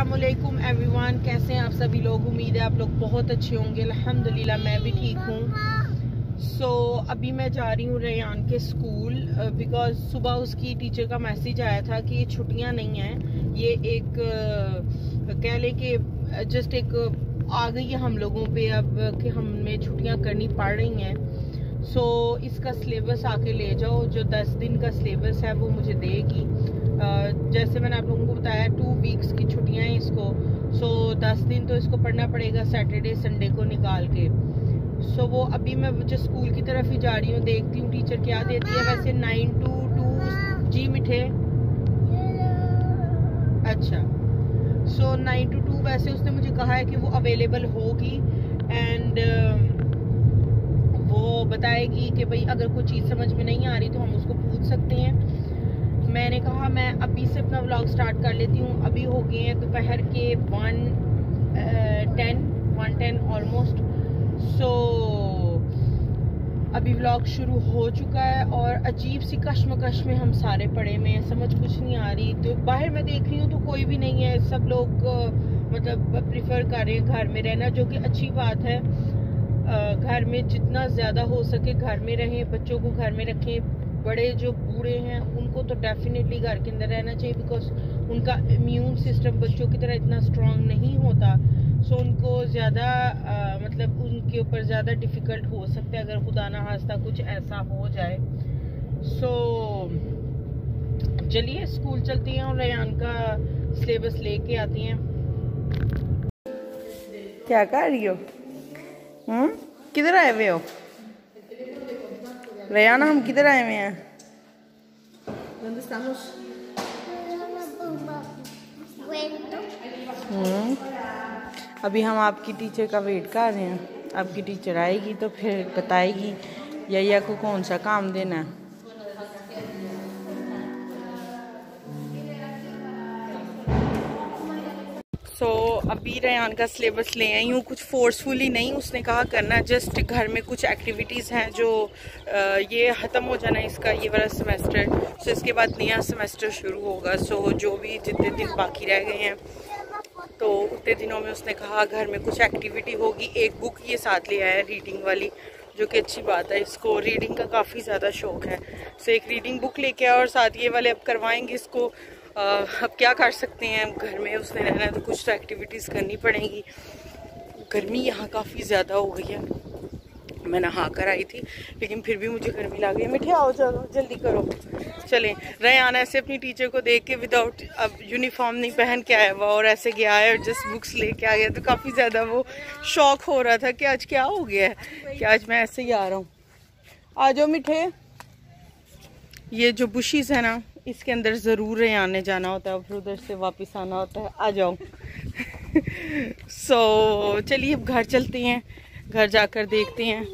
अस्सलामुअलैकुम एवरीवन, कैसे हैं आप सभी लोग। उम्मीद है आप लोग बहुत अच्छे होंगे। अल्हम्दुलिल्लाह मैं भी ठीक हूँ। सो अभी मैं जा रही हूँ रेयान के स्कूल बिकॉज सुबह उसकी टीचर का मैसेज आया था कि ये छुट्टियाँ नहीं हैं, ये एक कह लें कि जस्ट एक आ गई है हम लोगों पे अब कि हमें छुट्टियाँ करनी पड़ रही हैं। सो इसका सिलेबस आके ले जाओ, जो 10 दिन का सिलेबस है वो मुझे देगी। जैसे मैंने आप लोगों को बताया 2 वीक्स की छुट्टियां हैं इसको। सो 10 दिन तो इसको पढ़ना पड़ेगा सैटरडे संडे को निकाल के। सो वो अभी मैं मुझे स्कूल की तरफ ही जा रही हूँ, देखती हूँ टीचर क्या देती है। वैसे 9 to 2 जी मिठे, अच्छा। सो 9 to 2 वैसे उसने मुझे कहा है कि वो अवेलेबल होगी एंड वो बताएगी कि भाई अगर कोई चीज़ समझ में नहीं आ रही तो हम उसको पूछ सकते हैं। मैंने कहा मैं अभी से अपना व्लॉग स्टार्ट कर लेती हूँ। अभी हो गए हैं दोपहर के 1:10 ऑलमोस्ट। सो अभी व्लॉग शुरू हो चुका है और अजीब सी कश्मकश में हम सारे पड़े में हैं, समझ कुछ नहीं आ रही। तो बाहर मैं देख रही हूँ तो कोई भी नहीं है, सब लोग मतलब प्रिफर कर रहे हैं घर में रहना, जो कि अच्छी बात है। घर में जितना ज़्यादा हो सके घर में रहें, बच्चों को घर में रखें। बड़े जो बूढ़े हैं उनको तो डेफिनेटली घर के अंदर रहना चाहिए बिकॉज उनका इम्यून सिस्टम बच्चों की तरह इतना स्ट्रांग नहीं होता। सो उनको ज़्यादा मतलब उनके ऊपर ज़्यादा डिफ़िकल्ट हो सकता है अगर खुदा ना खास्ता कुछ ऐसा हो जाए। सो चलिए स्कूल चलती हैं और रेयान का सिलेबस लेके आती हैं। क्या कर रही हो? किधर आए हुए हो रेयाना? हम किधर आए हुए हैं? अभी हम आपकी टीचर का वेट कर रहे हैं। आपकी टीचर आएगी तो फिर बताएगी यैया को कौन सा काम देना है। सो अभी रेयान का सिलेबस ले आई हूँ, कुछ फोर्सफुली नहीं उसने कहा करना, जस्ट घर में कुछ एक्टिविटीज़ हैं जो ये ख़त्म हो जाना इसका ये वाला सेमेस्टर। सो इसके बाद नया सेमेस्टर शुरू होगा। सो जो भी जितने दिन बाकी रह गए हैं तो उतने दिनों में उसने कहा घर में कुछ एक्टिविटी होगी। एक बुक ये साथ ले आया है रीडिंग वाली, जो कि अच्छी बात है, इसको रीडिंग का काफ़ी ज़्यादा शौक़ है। सो एक रीडिंग बुक लेके आया और साथ ये वाले अब करवाएंगे इसको। अब क्या कर सकते हैं, घर में उसने रहना है तो कुछ तो एक्टिविटीज़ करनी पड़ेंगी। गर्मी यहाँ काफ़ी ज़्यादा हो गई है। मैं नहा कर आई थी लेकिन फिर भी मुझे गर्मी लग गई। मिठे आओ, चलो जल्दी करो, चलें। रेयान ऐसे अपनी टीचर को देख के विदाउट अब यूनिफॉर्म नहीं पहन के आया हुआ और ऐसे गया है और जस्ट बुक्स लेके आ गया, तो काफ़ी ज़्यादा वो शौक हो रहा था कि आज क्या हो गया है कि आज मैं ऐसे ही आ रहा हूँ। आ जाओ मिठे। ये जो बुशीज है ना इसके अंदर ज़रूर रेयान ने जाना होता है और फिर उधर से वापस आना होता है। आ जाओ। सो चलिए अब घर चलते हैं, घर जाकर देखते हैं।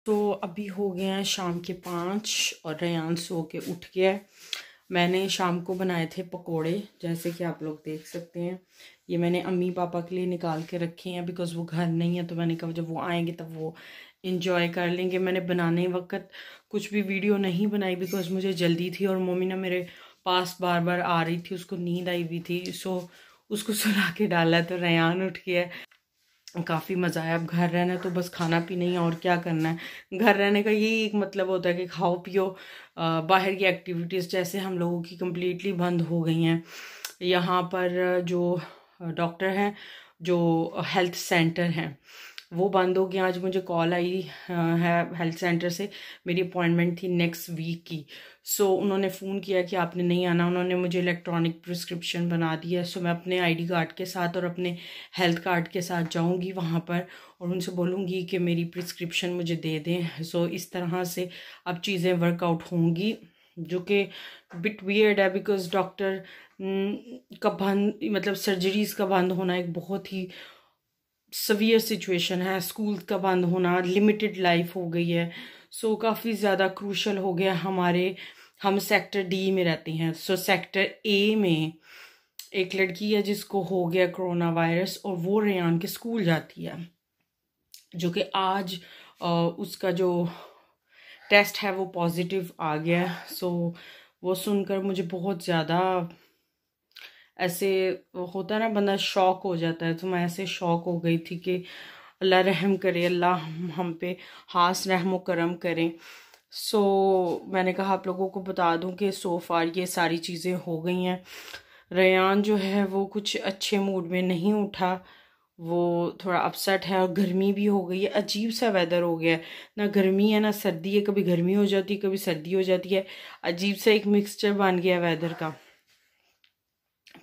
तो अभी हो गए हैं शाम के 5 और रेयान सो के उठ गया है। मैंने शाम को बनाए थे पकोड़े, जैसे कि आप लोग देख सकते हैं। ये मैंने अम्मी पापा के लिए निकाल के रखे हैं बिकॉज़ वो घर नहीं है, तो मैंने कहा जब वो आएंगे तब वो इंजॉय कर लेंगे। मैंने बनाने वक्त कुछ भी वीडियो नहीं बनाई बिकॉज़ मुझे जल्दी थी और मम्मी ना मेरे पास बार बार आ रही थी, उसको नींद आई हुई थी। सो उसको सुला के डाला तो रेयान उठ गया। काफ़ी मज़ा आया। अब घर रहना है तो बस खाना पीना ही, और क्या करना है। घर रहने का यही एक मतलब होता है कि खाओ पियो। बाहर की एक्टिविटीज़ जैसे हम लोगों की कम्प्लीटली बंद हो गई हैं। यहाँ पर जो डॉक्टर हैं, जो हेल्थ सेंटर हैं, वो बंद हो गया। आज मुझे कॉल आई है हेल्थ सेंटर से, मेरी अपॉइंटमेंट थी नेक्स्ट वीक की। सो उन्होंने फ़ोन किया कि आपने नहीं आना। उन्होंने मुझे इलेक्ट्रॉनिक प्रिस्क्रिप्शन बना दी है। सो मैं अपने आईडी कार्ड के साथ और अपने हेल्थ कार्ड के साथ जाऊंगी वहाँ पर और उनसे बोलूँगी कि मेरी प्रिस्क्रिप्शन मुझे दे दें। सो इस तरह से अब चीज़ें वर्कआउट होंगी, जो कि बिट वियर्ड है बिकॉज़ डॉक्टर का बंद, मतलब सर्जरीज़ का बंद होना एक बहुत ही सवियर सिचुएशन है। स्कूल का बंद होना, लिमिटेड लाइफ हो गई है। सो काफ़ी ज़्यादा क्रूशल हो गया हमारे। हम सेक्टर डी में रहते हैं। सो सेक्टर ए में एक लड़की है जिसको हो गया कोरोना वायरस और वो रेयान के स्कूल जाती है। जो कि आज उसका जो टेस्ट है वो पॉजिटिव आ गया है। सो वो सुनकर मुझे बहुत ज़्यादा ऐसे होता है ना, बंदा शॉक हो जाता है। तो मैं ऐसे शॉक हो गई थी कि अल्लाह रहम करे, अल्लाह हम पे हास रहम करम करें। सो मैंने कहा आप लोगों को बता दूं कि सो फार ये सारी चीज़ें हो गई हैं। रेयान जो है वो कुछ अच्छे मूड में नहीं उठा, वो थोड़ा अपसेट है, और गर्मी भी हो गई है, अजीब सा वेदर हो गया है, ना गर्मी है ना सर्दी है, कभी गर्मी हो जाती है कभी सर्दी हो जाती है, अजीब सा एक मिक्सचर बन गया है वेदर का।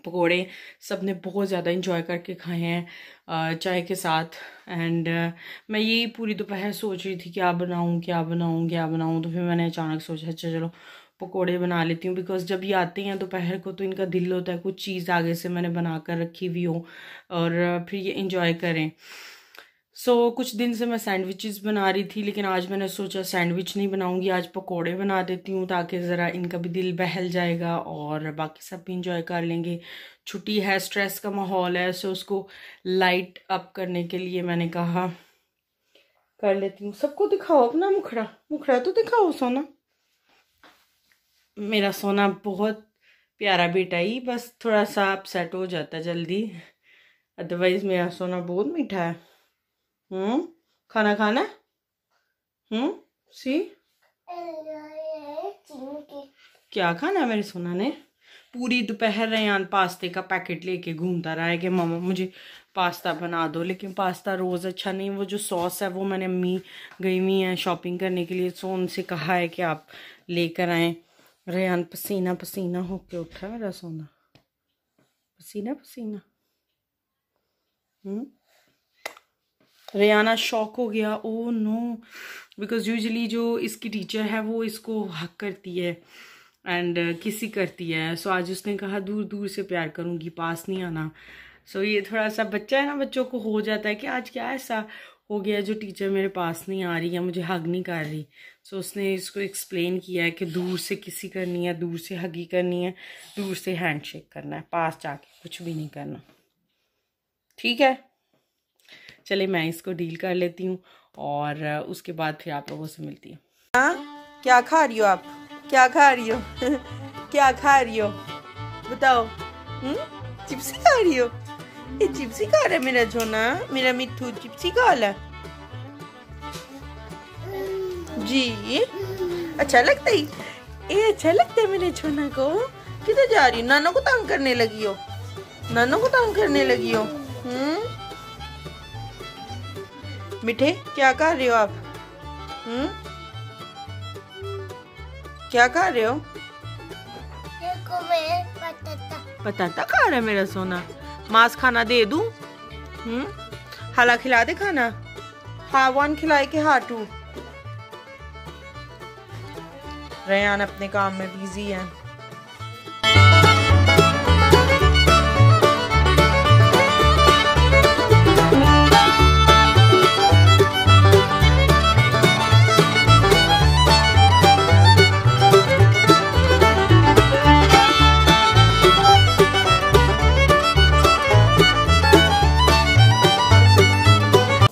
पकोड़े सब ने बहुत ज़्यादा इंजॉय करके खाए हैं चाय के साथ। एंड मैं यही पूरी दोपहर सोच रही थी क्या बनाऊं क्या बनाऊं क्या बनाऊं, तो फिर मैंने अचानक सोचा अच्छा चलो पकोड़े बना लेती हूँ, बिकॉज जब ये आते हैं दोपहर को तो इनका दिल होता है कुछ चीज़ आगे से मैंने बना कर रखी हुई हो और फिर ये इंजॉय करें। सो कुछ दिन से मैं सैंडविचेस बना रही थी, लेकिन आज मैंने सोचा सैंडविच नहीं बनाऊंगी, आज पकोड़े बना देती हूँ ताकि ज़रा इनका भी दिल बहल जाएगा और बाकी सब भी इंजॉय कर लेंगे। छुट्टी है, स्ट्रेस का माहौल है, सो उसको लाइट अप करने के लिए मैंने कहा कर लेती हूँ। सबको दिखाओ अपना मुखड़ा, मुखड़ा तो दिखाओ सोना। मेरा सोना बहुत प्यारा बेटा ही बस थोड़ा सा अपसेट हो जाता है जल्दी, अदरवाइज मेरा सोना बहुत मीठा है। खाना खाना सी क्या खाना है मेरे सोना ने। पूरी दोपहर रेयान पास्ते का पैकेट लेके घूमता रहा है कि मामा मुझे पास्ता बना दो, लेकिन पास्ता रोज़ अच्छा नहीं। वो जो सॉस है वो मैंने अम्मी गई हुई हैं शॉपिंग करने के लिए, सो उनसे कहा है कि आप लेकर आएँ। रेयान पसीना पसीना होके उठा मेरा सोना, पसीना पसीना। रेयाना शॉक हो गया, ओ नो, बिकॉज यूजुअली जो इसकी टीचर है वो इसको हक करती है एंड किसी करती है। सो आज उसने कहा दूर दूर से प्यार करूंगी, पास नहीं आना। सो ये थोड़ा सा बच्चा है ना, बच्चों को हो जाता है कि आज क्या ऐसा हो गया जो टीचर मेरे पास नहीं आ रही है, मुझे हग नहीं कर रही। सो उसने इसको एक्सप्लेन किया है कि दूर से किसी करनी है, दूर से हगी करनी है, दूर से हैंडशेक करना है, पास जाके कुछ भी नहीं करना। ठीक है, चले मैं इसको डील कर लेती हूँ और उसके बाद फिर आप लोगों से मिलती हूँ। हाँ, क्या खा रही हो आप, क्या खा रही हो क्या खा रही हो बताओ। चिप्सी खा रही हो, ये चिप्सी खा रहा है मेरा छोना, मेरा मिट्ठू चिप्सी खा रहा जी। अच्छा लगता है ये, अच्छा लगता है मेरे छोना को। किधर जा रही हो, नाना को तंग करने लगी हो, नाना को तंग करने लगी हो। मिठे क्या कर रहे हो आप, क्या खा रहे हो। पताता खा रहा है मेरा सोना। मांस खाना दे दूं, हाला खिला दे खाना, हाँ वन खिलाए के हाँ टू। रेयान अपने काम में बिजी है।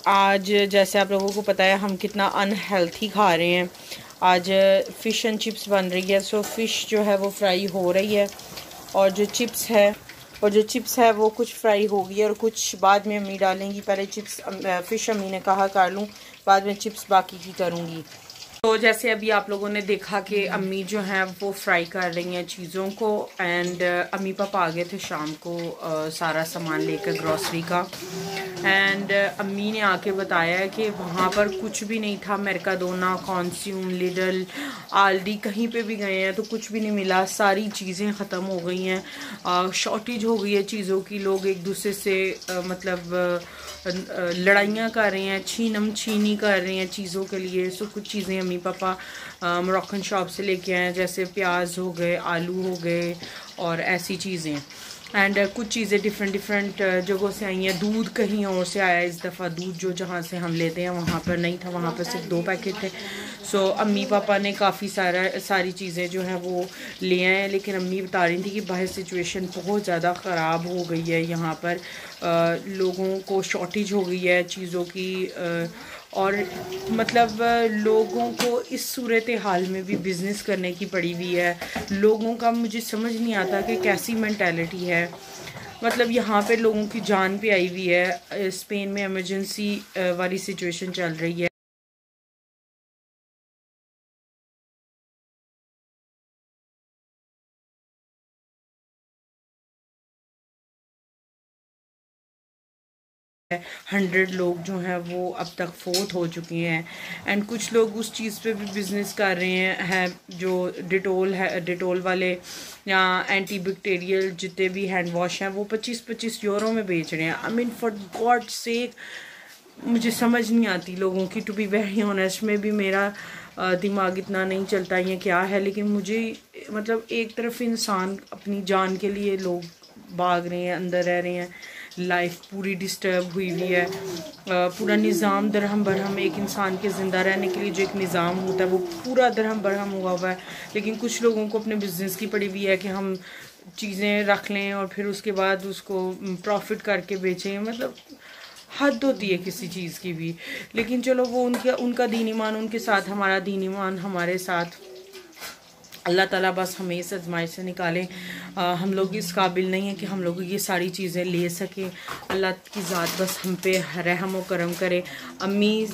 आज जैसे आप लोगों को पता है हम कितना अनहेल्थी खा रहे हैं। आज फ़िश एंड चिप्स बन रही है। सो फ़िश जो है वो फ्राई हो रही है और जो चिप्स है वो कुछ फ्राई हो गई है और कुछ बाद में अम्मी डालेंगी। पहले चिप्स फ़िश अम्मी ने कहा कर लूँ, बाद में चिप्स बाकी की करूँगी। तो जैसे अभी आप लोगों ने देखा कि अम्मी जो हैं वो फ्राई कर रही हैं चीज़ों को एंड अम्मी पापा आ गए थे शाम को सारा सामान लेकर ग्रॉसरी का। एंड अम्मी ने आके बताया है कि वहाँ पर कुछ भी नहीं था, मेर्काडोना, कॉन्स्यूम, लिडल, आल्डी कहीं पे भी गए हैं तो कुछ भी नहीं मिला, सारी चीज़ें ख़त्म हो गई हैं, शॉर्टेज हो गई है चीज़ों की। लोग एक दूसरे से मतलब लड़ाइयाँ कर रहे हैं, छीनम छीनी कर रहे हैं चीज़ों के लिए। सो कुछ चीज़ें अम्मी पापा मोरक्कन शॉप से लेके आए हैं, जैसे प्याज हो गए, आलू हो गए और ऐसी चीज़ें। एंड कुछ चीज़ें डिफरेंट जगहों से आई हैं। दूध कहीं और से आया इस दफ़ा, दूध जो जहाँ से हम लेते हैं वहाँ पर नहीं था, वहाँ पर सिर्फ 2 पैकेट थे। सो अम्मी पापा ने काफ़ी सारी चीज़ें जो हैं वो ले आए हैं। लेकिन अम्मी बता रही थी कि बाहर सिचुएशन बहुत ज़्यादा ख़राब हो गई है यहाँ पर, लोगों को शॉर्टेज हो गई है चीज़ों की, और मतलब लोगों को इस सूरत हाल में भी बिज़नेस करने की पड़ी हुई है। लोगों का मुझे समझ नहीं आता कि कैसी मेंटालिटी है। मतलब यहाँ पे लोगों की जान पे आई हुई है। स्पेन में इमरजेंसी वाली सिचुएशन चल रही है। हंड्रेड लोग जो हैं वो अब तक फोत हो चुके हैं। एंड कुछ लोग उस चीज़ पे भी बिज़नेस कर रहे हैं जो डिटोल है, डिटोल वाले या एंटी बैक्टीरियल जितने भी हैंड वॉश हैं वो 25-25 यूरो में बेच रहे हैं। I mean for God sake, मुझे समझ नहीं आती लोगों की। टू बी वेरी ऑनेस्ट, में भी मेरा दिमाग इतना नहीं चलता ये क्या है, लेकिन मुझे मतलब एक तरफ इंसान अपनी जान के लिए लोग भाग रहे हैं, अंदर रह रहे हैं, लाइफ पूरी डिस्टर्ब हुई हुई है। पूरा निज़ाम दरहम बरहम, एक इंसान के ज़िंदा रहने के लिए जो एक निज़ाम होता है वो पूरा दरहम बरहम हुआ हुआ है। लेकिन कुछ लोगों को अपने बिज़नेस की पड़ी हुई है कि हम चीज़ें रख लें और फिर उसके बाद उसको प्रॉफिट करके बेचें। मतलब हद होती है किसी चीज़ की भी। लेकिन चलो वो उनका दीन ईमान उनके साथ, हमारा दीन ईमान हमारे साथ। अल्लाह ताला बस हमें इस आजमाइश से निकालें। हम लोग इस काबिल नहीं है कि हम लोग ये सारी चीज़ें ले सकें। अल्लाह की ज़ात बस हम पे रहम व करम करे। अम्मी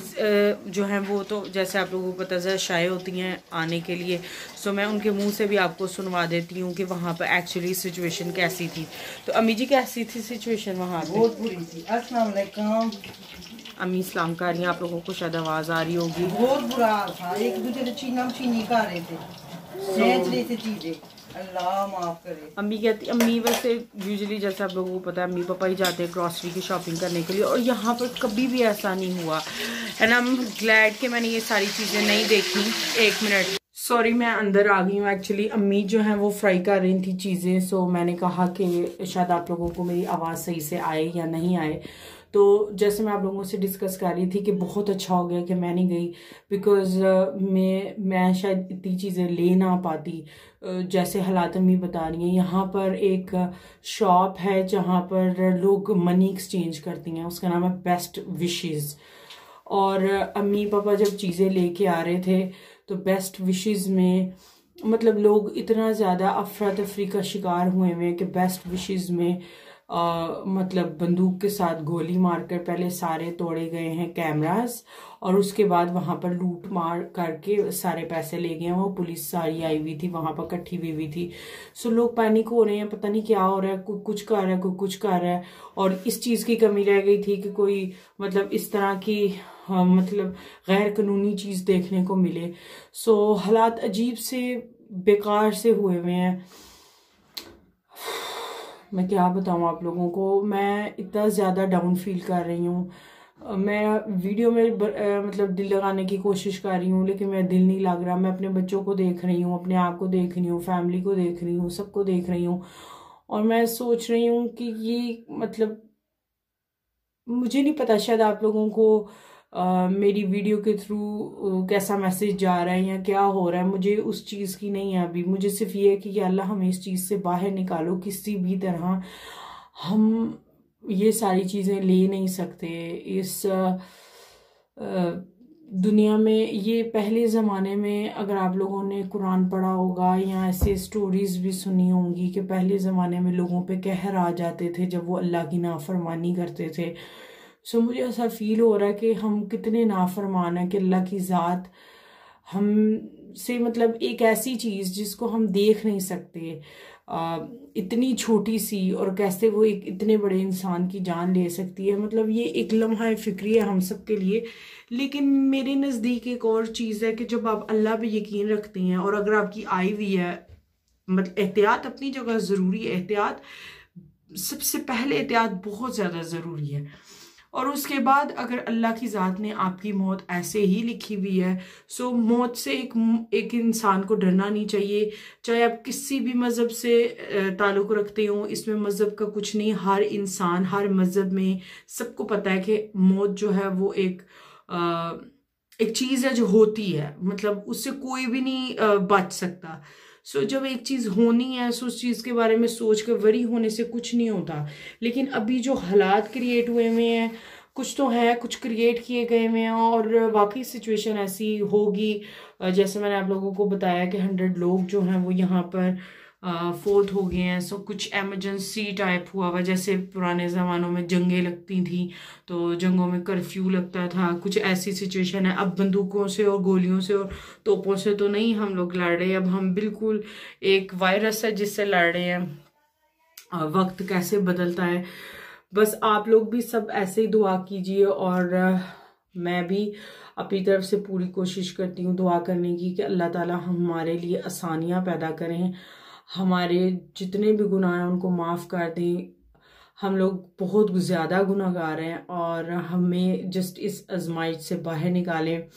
जो हैं वो तो जैसे आप लोगों को पता है शाये होती हैं आने के लिए, सो मैं उनके मुंह से भी आपको सुनवा देती हूँ कि वहाँ पर एक्चुअली सिचुएशन कैसी थी। तो अम्मी जी कैसी थी सिचुएशन वहाँ पर? बहुत बुरी थी। अस्सलाम वालेकुम। अम्मी इस्लाम का रही हैं, आप लोगों को शायद आवाज़ आ रही होगी। बहुत बुरा हाल था, एक दूसरे से छीना छीनी कर रहे थे, बेच रहे थे चीजें। अल्लाह माफ करे। अम्मी कहती, अम्मी वैसे यूजुअली जैसे आप लोगों को पता है अम्मी पापा ही जाते हैं ग्रॉसरी की शॉपिंग करने के लिए, और यहाँ पर कभी भी ऐसा नहीं हुआ। एंड आई एम ग्लैड कि मैंने ये सारी चीज़ें नहीं देखी। एक मिनट, सॉरी मैं अंदर आ गई हूँ। एक्चुअली अम्मी जो है वो फ्राई कर रही थी चीज़ें, सो मैंने कहा कि शायद आप लोगों को मेरी आवाज़ सही से आए या नहीं आए। तो जैसे मैं आप लोगों से डिस्कस कर रही थी कि बहुत अच्छा हो गया कि मैं नहीं गई, बिकॉज मैं शायद इतनी चीज़ें ले ना पाती। जैसे हालात अम्मी बता रही हैं, यहाँ पर एक शॉप है जहाँ पर लोग मनी एक्सचेंज करती हैं, उसका नाम है बेस्ट विशेज़। और अम्मी पापा जब चीज़ें लेके आ रहे थे तो बेस्ट विशेज़ में मतलब लोग इतना ज़्यादा अफरा तफरी का शिकार हुए हुए हैं कि बेस्ट विशेज़ में मतलब बंदूक के साथ गोली मारकर पहले सारे तोड़े गए हैं कैमरास, और उसके बाद वहां पर लूट मार करके सारे पैसे ले गए हैं। वो पुलिस सारी आई हुई थी, वहां पर इकट्ठी हुई थी। सो लोग पैनिक हो रहे हैं, पता नहीं क्या हो रहा है, कोई कुछ कर रहा है, कोई कुछ कर रहा है। और इस चीज़ की कमी रह गई थी कि कोई मतलब इस तरह की मतलब गैर कानूनी चीज़ देखने को मिले। सो हालात अजीब से बेकार से हुए हुए हैं। मैं क्या बताऊँ आप लोगों को, मैं इतना ज़्यादा डाउन फील कर रही हूँ। मैं वीडियो में मतलब दिल लगाने की कोशिश कर रही हूँ, लेकिन मेरा दिल नहीं लग रहा। मैं अपने बच्चों को देख रही हूँ, अपने आप को देख रही हूँ, फैमिली को देख रही हूँ, सबको देख रही हूँ। और मैं सोच रही हूँ कि ये मतलब मुझे नहीं पता, शायद आप लोगों को मेरी वीडियो के थ्रू कैसा मैसेज जा रहा है या क्या हो रहा है, मुझे उस चीज़ की नहीं है अभी। मुझे सिर्फ ये है कि अल्लाह हमें इस चीज़ से बाहर निकालो किसी भी तरह। हम ये सारी चीज़ें ले नहीं सकते इस दुनिया में। ये पहले ज़माने में अगर आप लोगों ने कुरान पढ़ा होगा या ऐसे स्टोरीज भी सुनी होंगी कि पहले ज़माने में लोगों पे कहर आ जाते थे जब वो अल्लाह की नाफरमानी करते थे। सो मुझे ऐसा फील हो रहा है कि हम कितने नाफरमान हैं कि अल्लाह की ज़ात हम से मतलब एक ऐसी चीज़ जिसको हम देख नहीं सकते, इतनी छोटी सी, और कैसे वो एक इतने बड़े इंसान की जान ले सकती है। मतलब ये एक लम्हा फिक्री है हम सब के लिए। लेकिन मेरे नज़दीक एक और चीज़ है कि जब आप अल्लाह पे यकीन रखते हैं और अगर आपकी आई हुई है, मतलब एहतियात अपनी जगह ज़रूरी है, एहतियात सबसे पहले एहतियात बहुत ज़्यादा ज़रूरी है। और उसके बाद अगर अल्लाह की ज़ात ने आपकी मौत ऐसे ही लिखी हुई है, सो मौत से एक इंसान को डरना नहीं चाहिए। चाहे आप किसी भी मज़हब से ताल्लुक़ रखते हो, इसमें मज़हब का कुछ नहीं। हर इंसान, हर मज़हब में सबको पता है कि मौत जो है वो एक चीज़ है जो होती है, मतलब उससे कोई भी नहीं बच सकता। सो जब एक चीज़ होनी है सो उस चीज़ के बारे में सोच कर वरी होने से कुछ नहीं होता। लेकिन अभी जो हालात क्रिएट हुए हुए हैं, कुछ तो है, कुछ क्रिएट किए गए हुए हैं और वाकई सिचुएशन ऐसी होगी। जैसे मैंने आप लोगों को बताया कि 100 लोग जो हैं वो यहाँ पर फोर्थ हो गए हैं। सो कुछ एमरजेंसी टाइप हुआ हुआ, जैसे पुराने ज़मानों में जंगें लगती थी तो जंगों में कर्फ्यू लगता था, कुछ ऐसी सिचुएशन है। अब बंदूकों से और गोलियों से और तोपों से तो नहीं हम लोग लड़ रहे, अब हम बिल्कुल एक वायरस है जिससे लड़ रहे हैं। वक्त कैसे बदलता है, बस आप लोग भी सब ऐसे ही दुआ कीजिए और मैं भी अपनी तरफ से पूरी कोशिश करती हूँ दुआ करने की कि अल्लाह ताला हमारे लिए आसानियाँ पैदा करें, हमारे जितने भी गुनाह हैं उनको माफ़ कर दें। हम लोग बहुत ज़्यादा गुनाहगार हैं और हमें जस्ट इस आजमाइश से बाहर निकालें।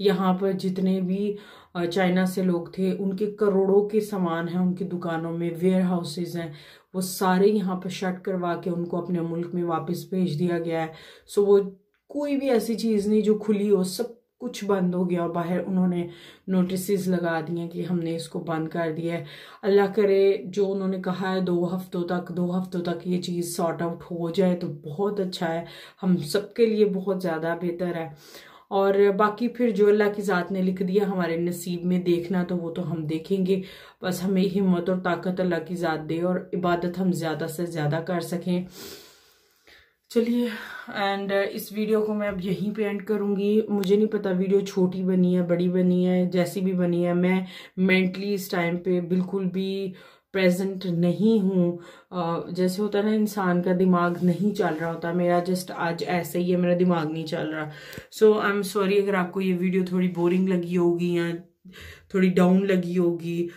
यहाँ पर जितने भी चाइना से लोग थे, उनके करोड़ों के सामान हैं उनकी दुकानों में, वेयर हाउसेज हैं, वो सारे यहाँ पर शट करवा के उनको अपने मुल्क में वापस भेज दिया गया है। सो वो कोई भी ऐसी चीज़ नहीं जो खुली हो, सब कुछ बंद हो गया और बाहर उन्होंने नोटिस लगा दिए कि हमने इसको बंद कर दिया है। अल्लाह करे जो उन्होंने कहा है 2 हफ्तों तक ये चीज़ सॉर्ट आउट हो जाए तो बहुत अच्छा है, हम सबके लिए बहुत ज़्यादा बेहतर है। और बाकी फिर जो अल्लाह की ज़ात ने लिख दिया हमारे नसीब में देखना तो वो तो हम देखेंगे। बस हमें हिम्मत और ताकत अल्लाह की ज़ात दे और इबादत हम ज़्यादा से ज़्यादा कर सकें। चलिए, एंड इस वीडियो को मैं अब यहीं पे एंड करूँगी। मुझे नहीं पता वीडियो छोटी बनी है, बड़ी बनी है, जैसी भी बनी है, मैं मेंटली इस टाइम पे बिल्कुल भी प्रेजेंट नहीं हूँ। जैसे होता है ना, इंसान का दिमाग नहीं चल रहा होता, मेरा जस्ट आज ऐसे ही है, मेरा दिमाग नहीं चल रहा। सो आई एम सॉरी अगर आपको ये वीडियो थोड़ी बोरिंग लगी होगी या थोड़ी डाउन लगी होगी।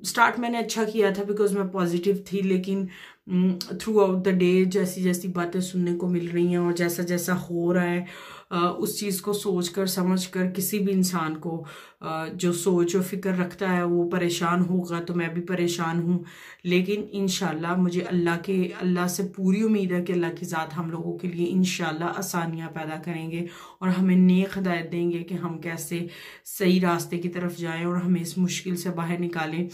स्टार्ट मैंने अच्छा किया था बिकॉज मैं पॉजिटिव थी, लेकिन थ्रू आउट द डे जैसी जैसी बातें सुनने को मिल रही हैं और जैसा जैसा हो रहा है, उस चीज़ को सोच कर समझ कर किसी भी इंसान को जो सोच और फिक्र रखता है वो परेशान होगा, तो मैं भी परेशान हूँ। लेकिन इंशाल्लाह मुझे अल्लाह से पूरी उम्मीद है कि अल्लाह की ज़ात हम लोगों के लिए इंशाल्लाह आसानियाँ पैदा करेंगे और हमें नेक हिदायत देंगे कि हम कैसे सही रास्ते की तरफ जाएं और हमें इस मुश्किल से बाहर निकालें।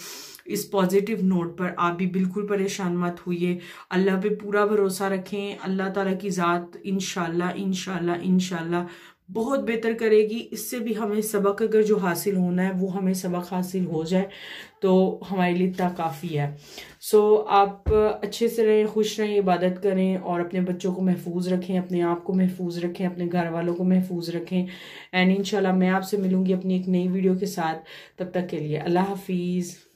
इस पॉजिटिव नोट पर आप भी बिल्कुल परेशान मत होइए, अल्लाह पे पूरा भरोसा रखें। अल्लाह ताला की ज़ात इंशाल्लाह बहुत बेहतर करेगी। इससे भी हमें सबक अगर जो हासिल होना है वो हमें सबक हासिल हो जाए तो हमारे लिए इतना काफ़ी है। सो आप अच्छे से रहें, खुश रहें, इबादत करें और अपने बच्चों को महफूज रखें, अपने आप को महफूज रखें, अपने घर वालों को महफूज रखें। एंड इंशाल्लाह मैं आपसे मिलूंगी अपनी एक नई वीडियो के साथ। तब तक के लिए अल्लाह हाफिज़।